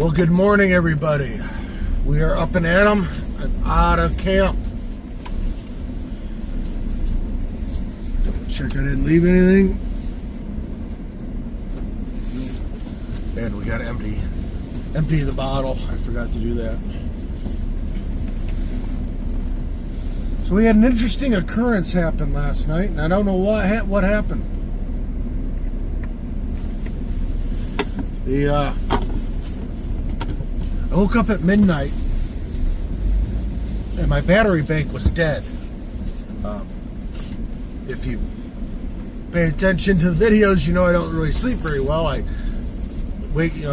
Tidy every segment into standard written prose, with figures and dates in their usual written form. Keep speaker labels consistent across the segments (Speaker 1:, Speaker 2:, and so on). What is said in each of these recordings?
Speaker 1: Well, good morning, everybody. We are up and at 'em and out of camp. Check I didn't leave anything. And we got to empty the bottle. I forgot to do that. So we had an interesting occurrence happen last night, and I don't know what happened. I woke up at midnight and my battery bank was dead. If you pay attention to the videos, you know I don't really sleep very well. I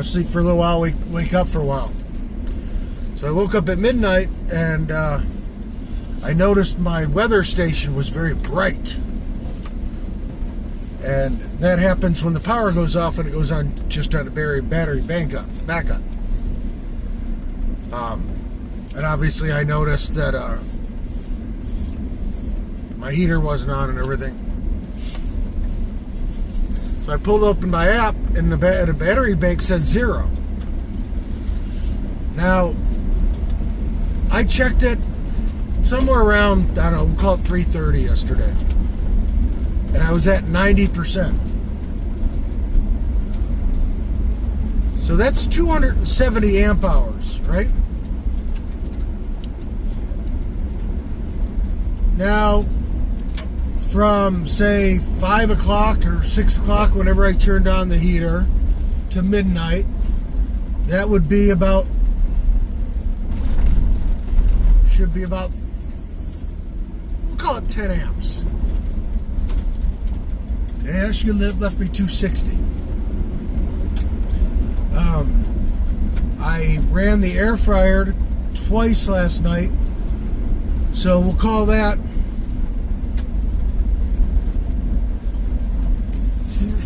Speaker 1: sleep for a little while, wake up for a while. So I woke up at midnight and I noticed my weather station was very bright. And that happens when the power goes off and it goes on just on a battery backup. And obviously I noticed that my heater wasn't on and everything. So I pulled open my app and the battery bank said 0. Now, I checked it somewhere around, I don't know, we'll call it 3:30 yesterday. And I was at 90%. So that's 270 amp hours, right? Now, from say 5 o'clock or 6 o'clock, whenever I turned on the heater, to midnight, that would be about, should be about, we'll call it 10 amps. Okay, that should have left me 260. I ran the air fryer twice last night, so we'll call that,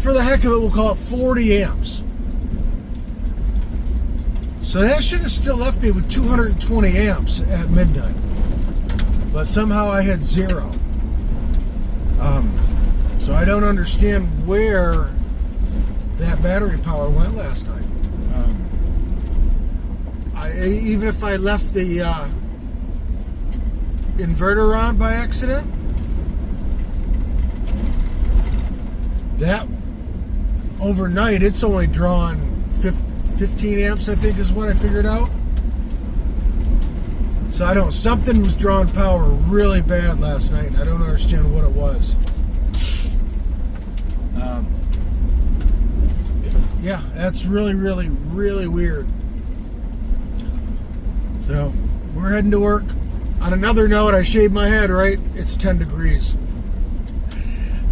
Speaker 1: for the heck of it, we'll call it 40 amps. So that should have still left me with 220 amps at midnight. But somehow I had 0. So I don't understand where that battery power went last night. Even if I left the inverter on by accident, that overnight it's only drawn 15 amps, I think is what I figured out. So something was drawing power really bad last night, and I don't understand what it was. Yeah, that's really, really, really weird. So, we're heading to work. On another note, I shaved my head, right? It's 10 degrees.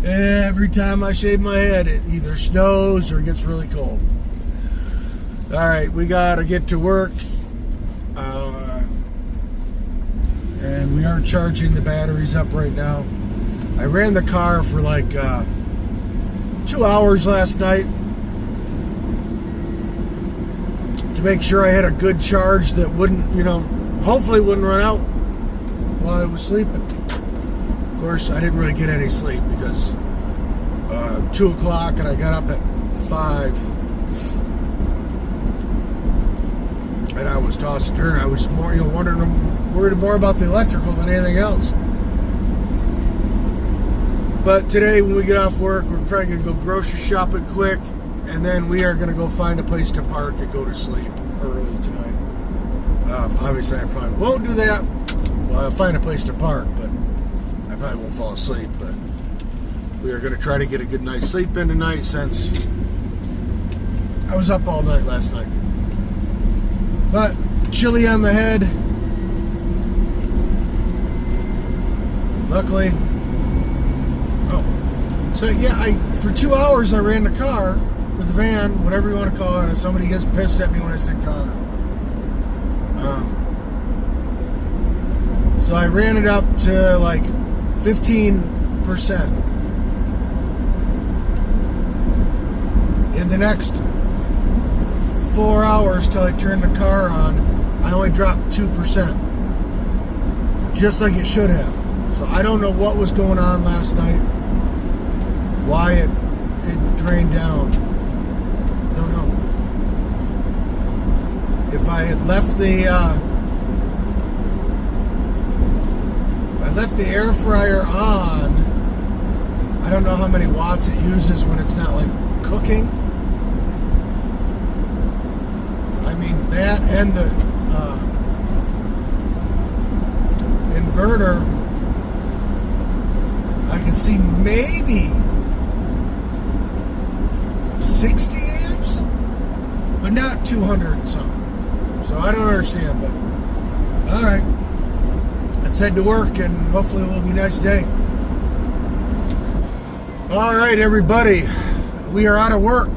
Speaker 1: Every time I shave my head, it either snows or gets really cold. Alright, we gotta get to work. And we are charging the batteries up right now. I ran the car for like 2 hours last night to make sure I had a good charge that wouldn't, hopefully wouldn't run out while I was sleeping. Of course, I didn't really get any sleep because 2 o'clock and I got up at 5. And I was tossing and turning. I was more, worried more about the electrical than anything else. But today, when we get off work, we're probably going to go grocery shopping quick, and then we are going to go find a place to park and go to sleep early tonight. Obviously, I probably won't do that. Well, I'll find a place to park, but I probably won't fall asleep. But we are going to try to get a good night's sleep in tonight since I was up all night last night. But chilly on the head. Luckily. So yeah, for 2 hours I ran the car, or the van, whatever you want to call it, and somebody gets pissed at me when I say car. So I ran it up to like 15%. In the next 4 hours till I turned the car on, I only dropped 2%. Just like it should have. So I don't know what was going on last night. Why it drained down. Don't know. if I had left the air fryer on, I don't know how many watts it uses when it's not like cooking. I mean, that and the inverter, I could see maybe 60 amps, but not 200 and something. So I don't understand, but all right. Let's head to work, and hopefully it will be a nice day. All right, everybody, we are out of work,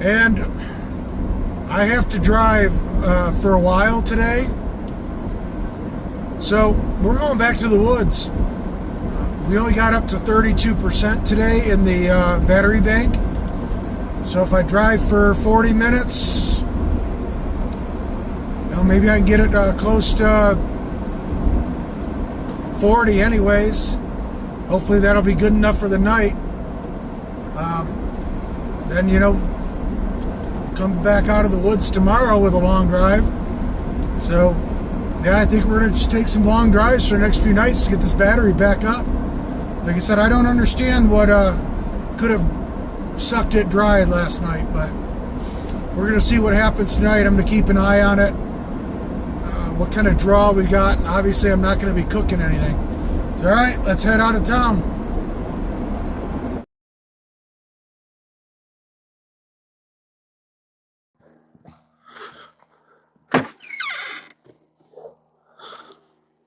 Speaker 1: and I have to drive for a while today, so we're going back to the woods. We only got up to 32% today in the battery bank, so if I drive for 40 minutes, maybe I can get it close to 40 anyways. Hopefully that'll be good enough for the night. Then, come back out of the woods tomorrow with a long drive. So, yeah, I think we're going to just take some long drives for the next few nights to get this battery back up. Like I said, I don't understand what could have sucked it dry last night, but we're going to see what happens tonight. I'm going to keep an eye on it. What kind of draw we got. Obviously, I'm not going to be cooking anything. All right, let's head out of town.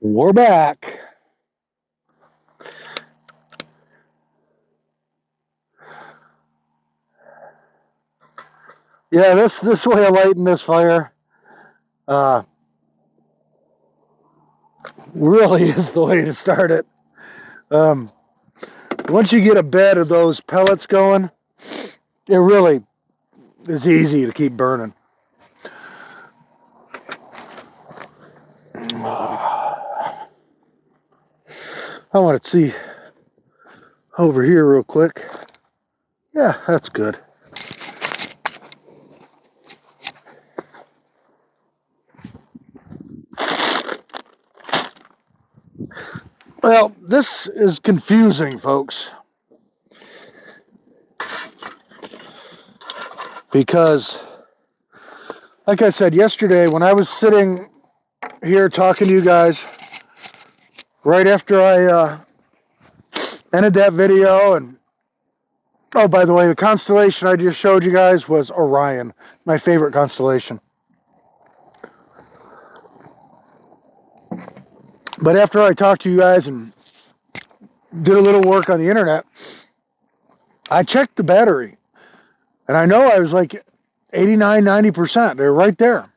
Speaker 1: We're back. Yeah, this way of lighting this fire really is the way to start it. Once you get a bed of those pellets going, it really is easy to keep burning. I want to see over here real quick. Yeah, that's good. Well, this is confusing, folks, because, like I said yesterday, when I was sitting here talking to you guys, right after I ended that video, and oh, by the way, the constellation I just showed you guys was Orion, my favorite constellation. But after I talked to you guys and did a little work on the internet, I checked the battery, and I know I was like 89, 90%. They're right there.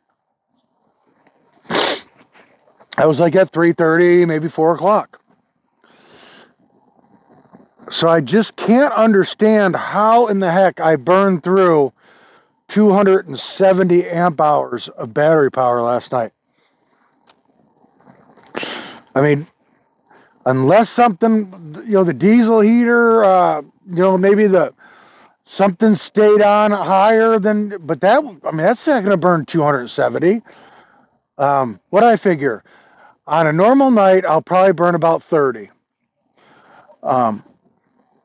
Speaker 1: I was like at 3:30, maybe 4 o'clock. So I just can't understand how in the heck I burned through 270 amp hours of battery power last night. I mean, unless something, the diesel heater, maybe something stayed on higher than, but that's not going to burn 270. What I figure, on a normal night, I'll probably burn about 30.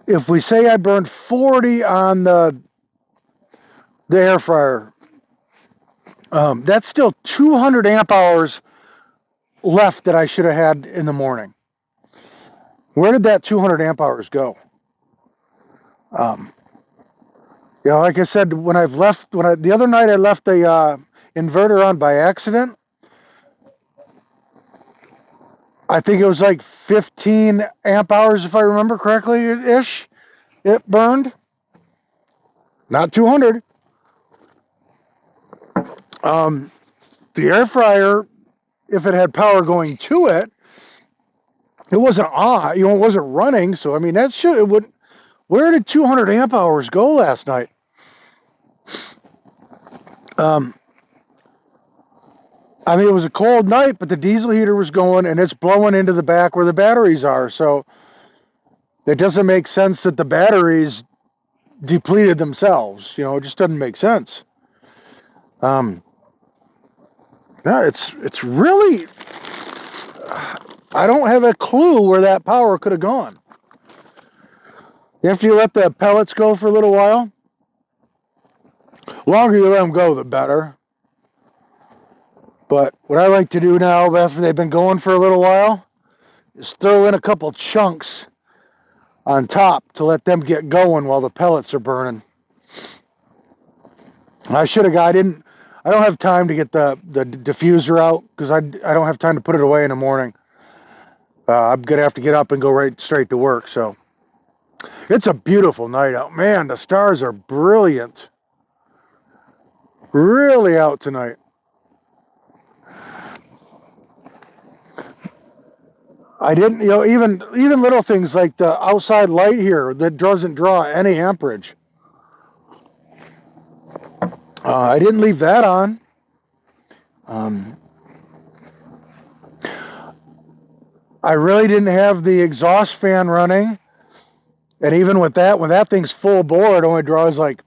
Speaker 1: If we say I burned 40 on the air fryer, that's still 200 amp hours left that I should have had in the morning. Where did that 200 amp hours go? Like I said, the other night I left the inverter on by accident. I think it was like 15 amp hours, if I remember correctly, ish. It burned. Not 200. The air fryer, if it had power going to it, it wasn't on, it wasn't running. So, where did 200 amp hours go last night? It was a cold night, but the diesel heater was going, and it's blowing into the back where the batteries are. So it doesn't make sense that the batteries depleted themselves. It just doesn't make sense.
Speaker 2: Um, no, it's really, I don't have a clue where that power could have gone. After you let the pellets go for a little while, the longer you let them go, the better. But what I like to do now, after they've been going for a little while, is throw in a couple chunks on top to let them get going while the pellets are burning. I should have got, I don't have time to get the diffuser out because I don't have time to put it away in the morning. I'm going to have to get up and go right straight to work. So it's a beautiful night out. Man, the stars are brilliant. Really out tonight. I didn't, even little things like the outside light here that doesn't draw any amperage. I didn't leave that on. I really didn't have the exhaust fan running. And even with that, when that thing's full bore, it only draws like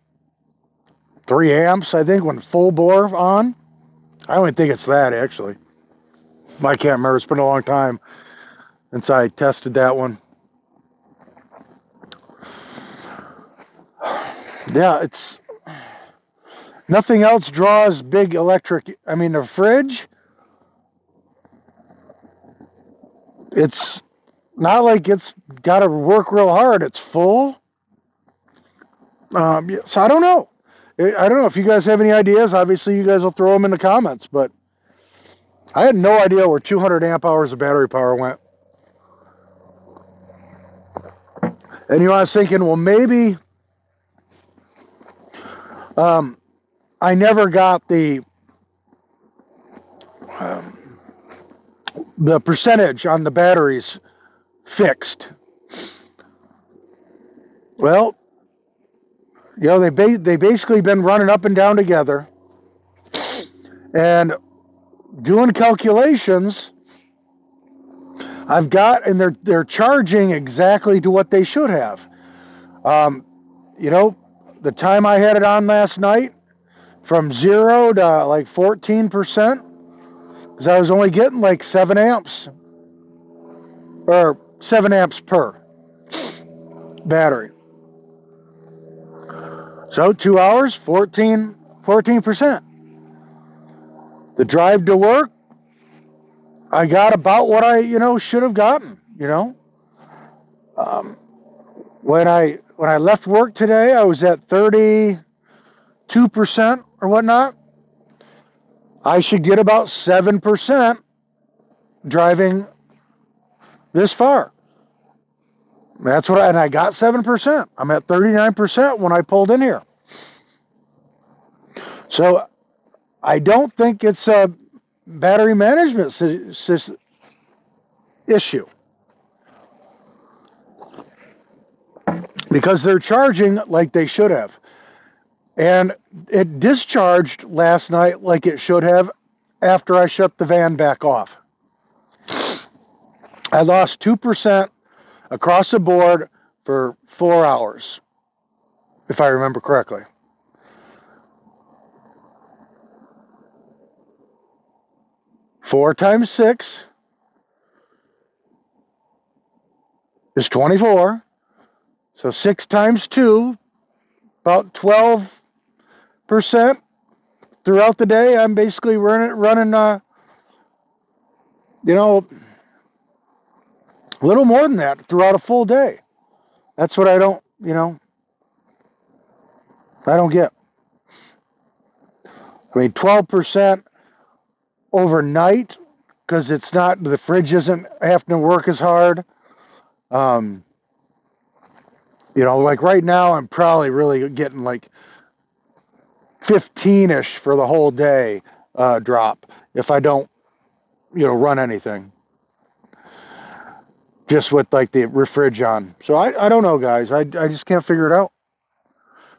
Speaker 2: 3 amps, I think, when full bore on. I don't even think it's that, actually. I can't remember. It's been a long time since I tested that one. Yeah, it's... Nothing else draws big electric... I mean, the fridge... It's not like it's got to work real hard. It's full. So I don't know. I don't know if you guys have any ideas. Obviously, you guys will throw them in the comments, but I had no idea where 200 amp hours of battery power went. And I was thinking, well, maybe I never got the percentage on the batteries fixed. Well, they basically been running up and down together and doing calculations. I've got, and they're charging exactly to what they should have. The time I had it on last night, from 0 to like 14%, because I was only getting like 7 amps, or 7 amps per battery. So 2 hours, 14%. The drive to work, I got about what I, should have gotten, When I left work today, I was at 32% or whatnot. I should get about 7% driving this far. That's what and I got 7%. I'm at 39% when I pulled in here. So I don't think it's a battery management issue, because they're charging like they should have. And it discharged last night like it should have after I shut the van back off. I lost 2% across the board for 4 hours, if I remember correctly. Four times 6 is 24. So 6 times 2, about 12% throughout the day. I'm basically running a little more than that throughout a full day. That's what I don't get. I mean, 12% overnight, because the fridge isn't having to work as hard. Like right now, I'm probably really getting like 15-ish for the whole day drop if I don't, run anything. Just with like the fridge on. So I don't know, guys. I just can't figure it out.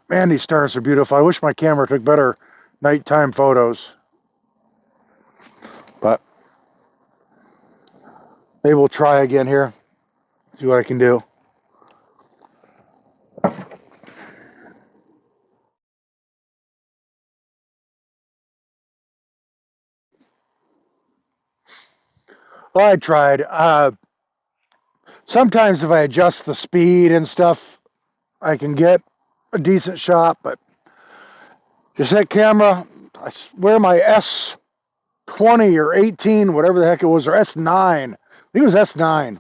Speaker 2: Man, these stars are beautiful. I wish my camera took better nighttime photos. But maybe we'll try again here. See what I can do. Well, I tried. Sometimes if I adjust the speed and stuff, I can get a decent shot, but just that camera, I swear my S20 or 18, whatever the heck it was, or S9, I think it was S9,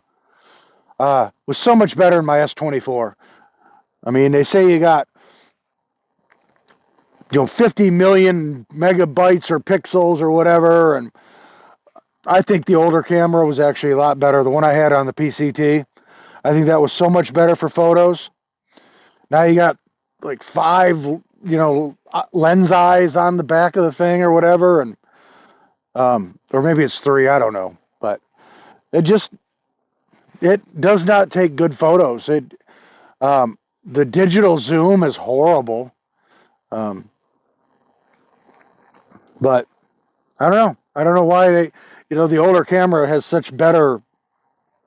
Speaker 2: was so much better than my S24. I mean, they say you got 50 million megabytes or pixels or whatever, and I think the older camera was actually a lot better. The one I had on the PCT, I think that was so much better for photos. Now you got like 5, lens eyes on the back of the thing or whatever, and or maybe it's 3, I don't know, but it does not take good photos. The digital zoom is horrible, but I don't know. I don't know why the older camera has such better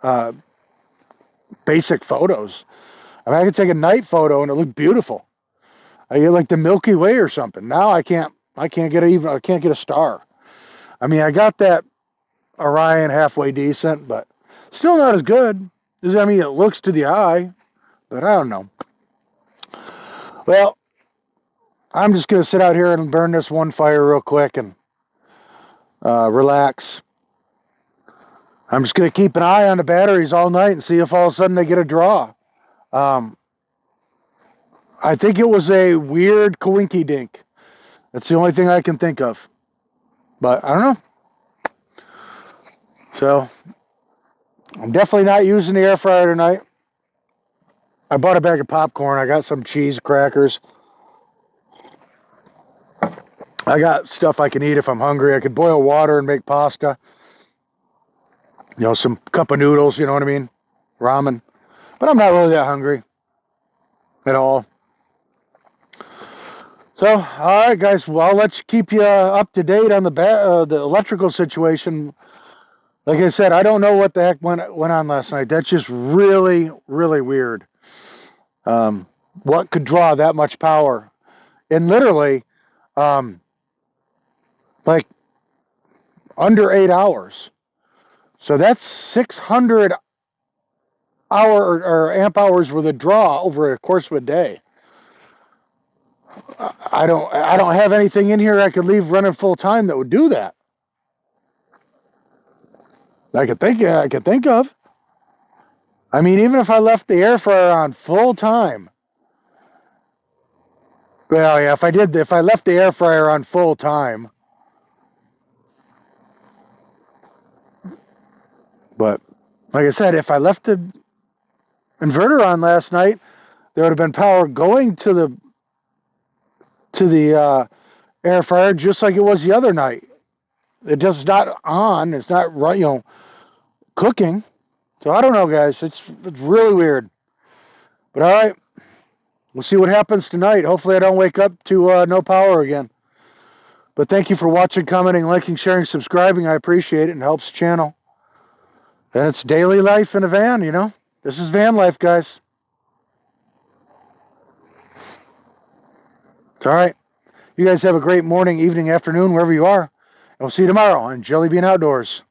Speaker 2: uh, basic photos. I mean, I could take a night photo and it looked beautiful. I get like the Milky Way or something. Now I can't get I can't get a star. I mean, I got that Orion halfway decent, but still not as good. I mean, it looks to the eye, but I don't know. Well, I'm just going to sit out here and burn this one fire real quick and relax. I'm just going to keep an eye on the batteries all night and see if all of a sudden they get a draw. I think it was a weird coinky dink. That's the only thing I can think of. But I don't know. So I'm definitely not using the air fryer tonight. I bought a bag of popcorn. I got some cheese crackers. I got stuff I can eat if I'm hungry. I could boil water and make pasta. Some cup of noodles, you know what I mean? Ramen. But I'm not really that hungry at all. So, all right, guys. Well, I'll keep you up to date on the electrical situation. Like I said, I don't know what the heck went on last night. That's just really, really weird. What could draw that much power? And literally, like under 8 hours. So that's 600 or amp hours worth of draw over a course of a day. I don't have anything in here I could leave running full time that would do that. I could think of. I mean, even if I left the air fryer on full time. Well, yeah, if I left the air fryer on full time. But like I said, if I left the inverter on last night, there would have been power going to the air fryer just like it was the other night. It just not on. It's not right, cooking. So I don't know, guys. It's really weird. But all right, we'll see what happens tonight. Hopefully, I don't wake up to no power again. But thank you for watching, commenting, liking, sharing, subscribing. I appreciate it and helps the channel. And it's daily life in a van, This is van life, guys. It's all right. You guys have a great morning, evening, afternoon, wherever you are. And we'll see you tomorrow on Jellybean Outdoors.